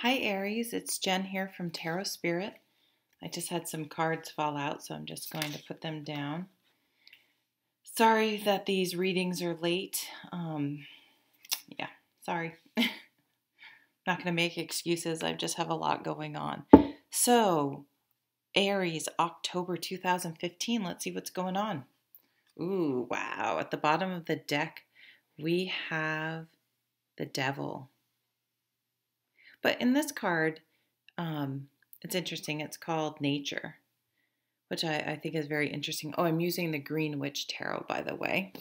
Hi Aries, it's Jen here from Tarot Spirit. I just had some cards fall out, so I'm just going to put them down. Sorry that these readings are late. Yeah, sorry. Not going to make excuses. I just have a lot going on. So, Aries, October 2015. Let's see what's going on. Ooh, wow. At the bottom of the deck, we have the Devil. But in this card, it's interesting. It's called Nature, which I think is very interesting. Oh, I'm using the Green Witch Tarot, by the way.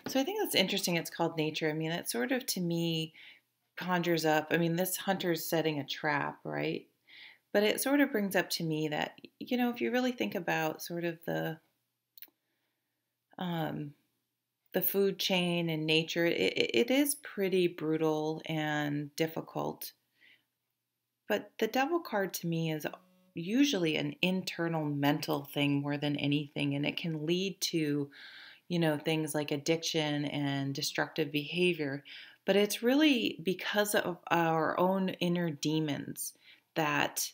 So I think that's interesting. It's called Nature. I mean, it sort of, to me, conjures up. I mean, this hunter's setting a trap, right? But it sort of brings up to me that, if you really think about sort of um, the food chain and nature, it is pretty brutal and difficult. But the Devil card to me is usually an internal mental thing more than anything, and it can lead to things like addiction and destructive behavior. But it's really because of our own inner demons that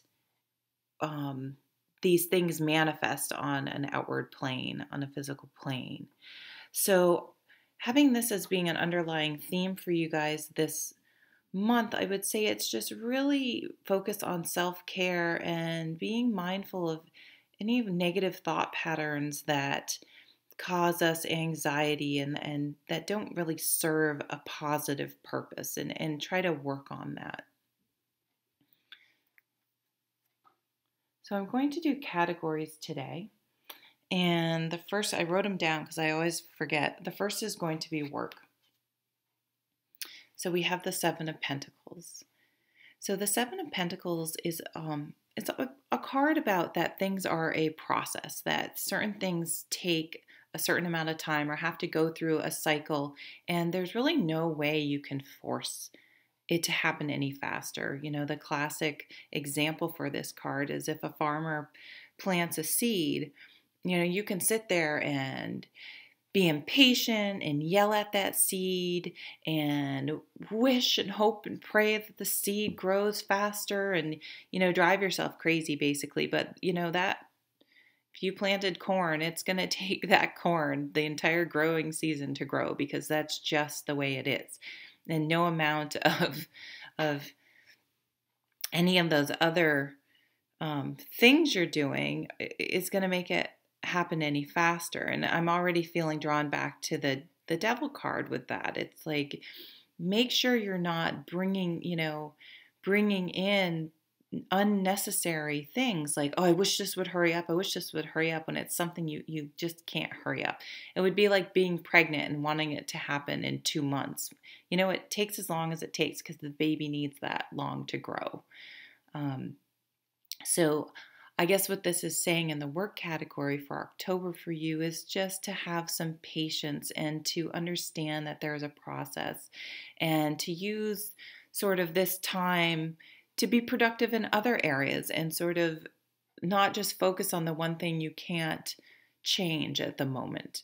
um, these things manifest on an outward plane, on a physical plane. So, having this as being an underlying theme for you guys this month, I would say it's just really focused on self care and being mindful of any negative thought patterns that cause us anxiety and that don't really serve a positive purpose, and try to work on that. So I'm going to do categories today. And the first, I wrote them down because I always forget. The first is going to be work. So we have the Seven of Pentacles. So the Seven of Pentacles is it's a card about that things are a process, that certain things take a certain amount of time or have to go through a cycle, and there's really no way you can force it to happen any faster. The classic example for this card is if a farmer plants a seed, you can sit there and be impatient and yell at that seed and wish and hope and pray that the seed grows faster and, drive yourself crazy basically. But, that if you planted corn, it's going to take that corn the entire growing season to grow, because that's just the way it is. And no amount of any of those other things you're doing is going to make it happen any faster. And I'm already feeling drawn back to the Devil card with that. It's like, make sure you're not bringing in unnecessary things like, oh, I wish this would hurry up. I wish this would hurry up, when it's something you just can't hurry up. It would be like being pregnant and wanting it to happen in 2 months. It takes as long as it takes because the baby needs that long to grow. So I guess what this is saying in the work category for October for you is just to have some patience and to understand that there is a process, and to use sort of this time to be productive in other areas, and sort of not just focus on the one thing you can't change at the moment,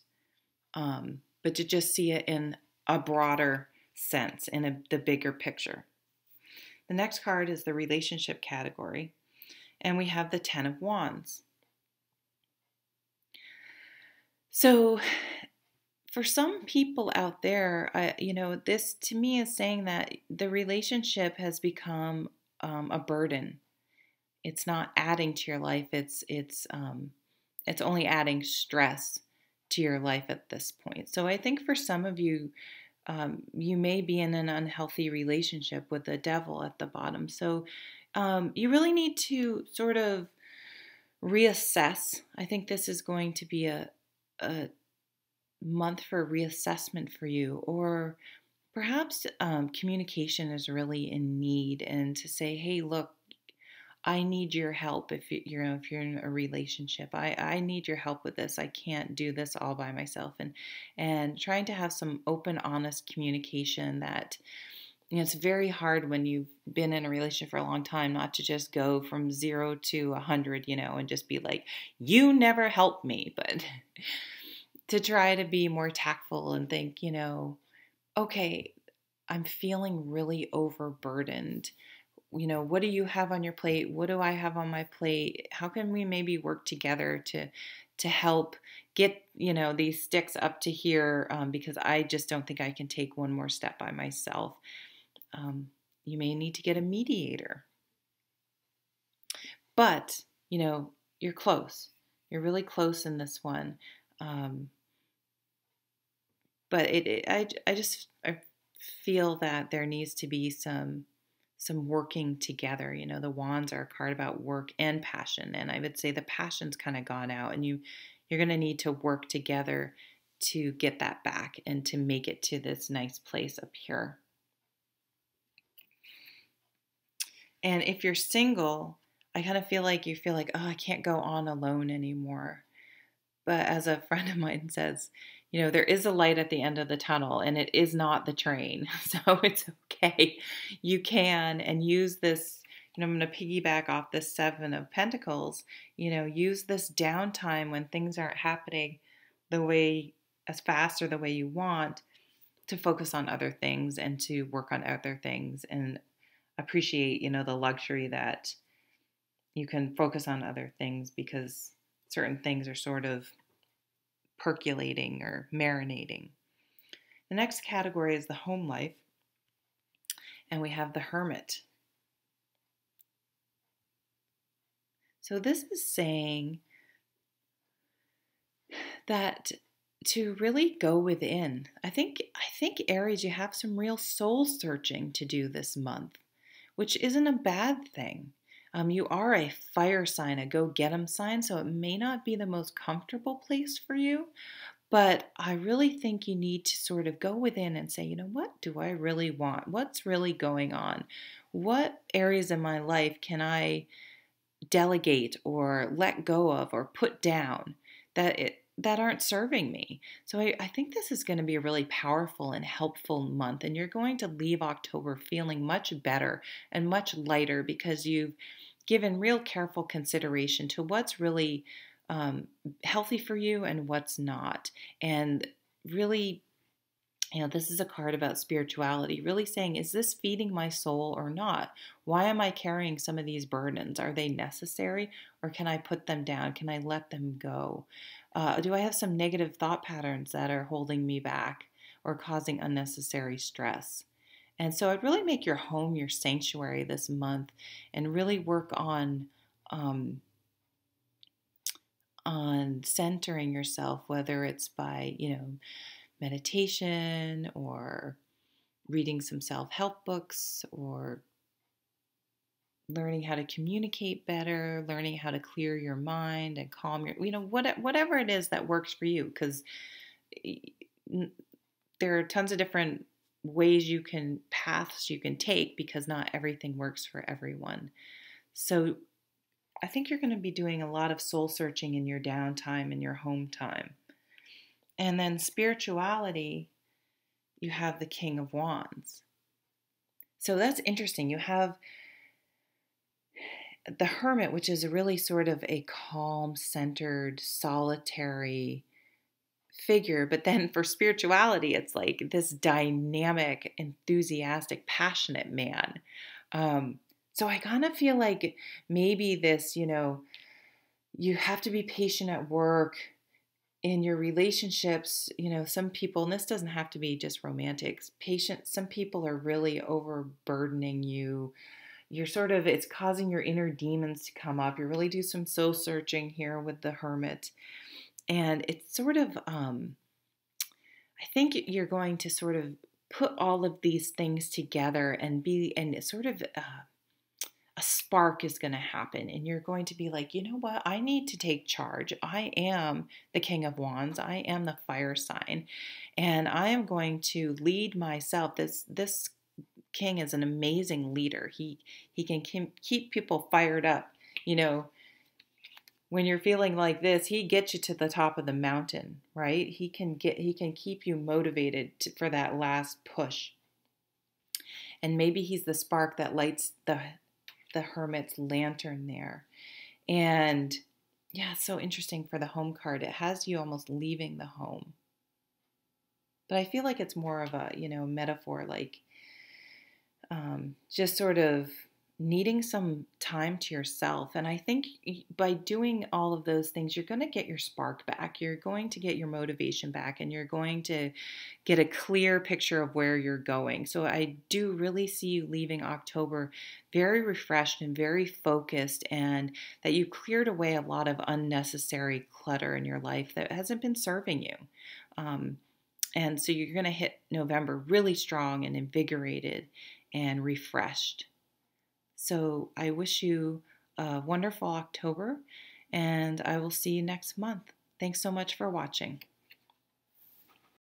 but to just see it in a broader sense, in the bigger picture. The next card is the relationship category. And we have the Ten of Wands. So for some people out there, this to me is saying that the relationship has become a burden. It's not adding to your life. It's only adding stress to your life at this point. So I think for some of you, you may be in an unhealthy relationship with the Devil at the bottom. So you really need to sort of reassess. I think this is going to be a month for reassessment for you, or perhaps communication is really in need, and to say, hey, look, I need your help. If if you're in a relationship, I need your help with this. I can't do this all by myself, and trying to have some open, honest communication that. It's very hard when you've been in a relationship for a long time not to just go from 0 to 100, and just be like, you never helped me. But to try to be more tactful and think, okay, I'm feeling really overburdened. What do you have on your plate? What do I have on my plate? How can we maybe work together to help get these sticks up to here? Because I just don't think I can take one more step by myself. You may need to get a mediator, but you're close. You're really close in this one. But I feel that there needs to be some working together. The wands are a card about work and passion, and I would say the passion's kind of gone out, and you're going to need to work together to get that back and to make it to this nice place up here. And if you're single, I kind of feel like you feel like, oh, I can't go on alone anymore. But as a friend of mine says, there is a light at the end of the tunnel, and it is not the train. So it's okay. You can, and use this, I'm going to piggyback off this Seven of Pentacles, use this downtime when things aren't happening the way as fast or the way you want, to focus on other things and to work on other things and appreciate, the luxury that you can focus on other things, because certain things are sort of percolating or marinating. The next category is the home life, and we have the Hermit. So this is saying that to really go within. I think Aries, you have some real soul searching to do this month, which isn't a bad thing. You are a fire sign, a go-get-'em sign, so it may not be the most comfortable place for you, but I really think you need to sort of go within and say, what do I really want? What's really going on? What areas in my life can I delegate or let go of or put down that aren't serving me? So I think this is going to be a really powerful and helpful month, and you're going to leave October feeling much better and much lighter, because you've given real careful consideration to what's really healthy for you and what's not. And really, this is a card about spirituality, really saying, is this feeding my soul or not? Why am I carrying some of these burdens? Are they necessary, or can I put them down? Can I let them go? Do I have some negative thought patterns that are holding me back or causing unnecessary stress? And so I'd really make your home your sanctuary this month, and really work on centering yourself, whether it's by, meditation or reading some self-help books, or learning how to communicate better, learning how to clear your mind and calm your, whatever it is that works for you, because there are tons of different paths you can take, because not everything works for everyone. So I think you're going to be doing a lot of soul searching in your downtime and your home time. And then spirituality, you have the King of Wands. So that's interesting. You have the Hermit, which is really sort of a calm, centered, solitary figure. But then for spirituality, it's like this dynamic, enthusiastic, passionate man. So I kind of feel like maybe this, you have to be patient at work, in your relationships. Some people, and this doesn't have to be just romantic, some people are really overburdening you. It's causing your inner demons to come up. You really do some soul searching here with the Hermit. And it's sort of, I think you're going to sort of put all of these things together, and sort of a spark is going to happen, and you're going to be like, you know what, I need to take charge. I am the King of Wands. I am the fire sign, and I am going to lead myself. This king is an amazing leader. He can keep people fired up. When you're feeling like this, he gets you to the top of the mountain, right? He can keep you motivated for that last push. And maybe he's the spark that lights the Hermit's lantern there. And Yeah, it's so interesting for the home card. It has you almost leaving the home. But I feel like it's more of a, metaphor, like just sort of needing some time to yourself. And I think by doing all of those things, you're going to get your spark back. You're going to get your motivation back, and you're going to get a clear picture of where you're going. So I do really see you leaving October very refreshed and very focused, and that you cleared away a lot of unnecessary clutter in your life that hasn't been serving you. Um, and so you're going to hit November really strong and invigorated and refreshed. So I wish you a wonderful October, and I will see you next month. Thanks so much for watching.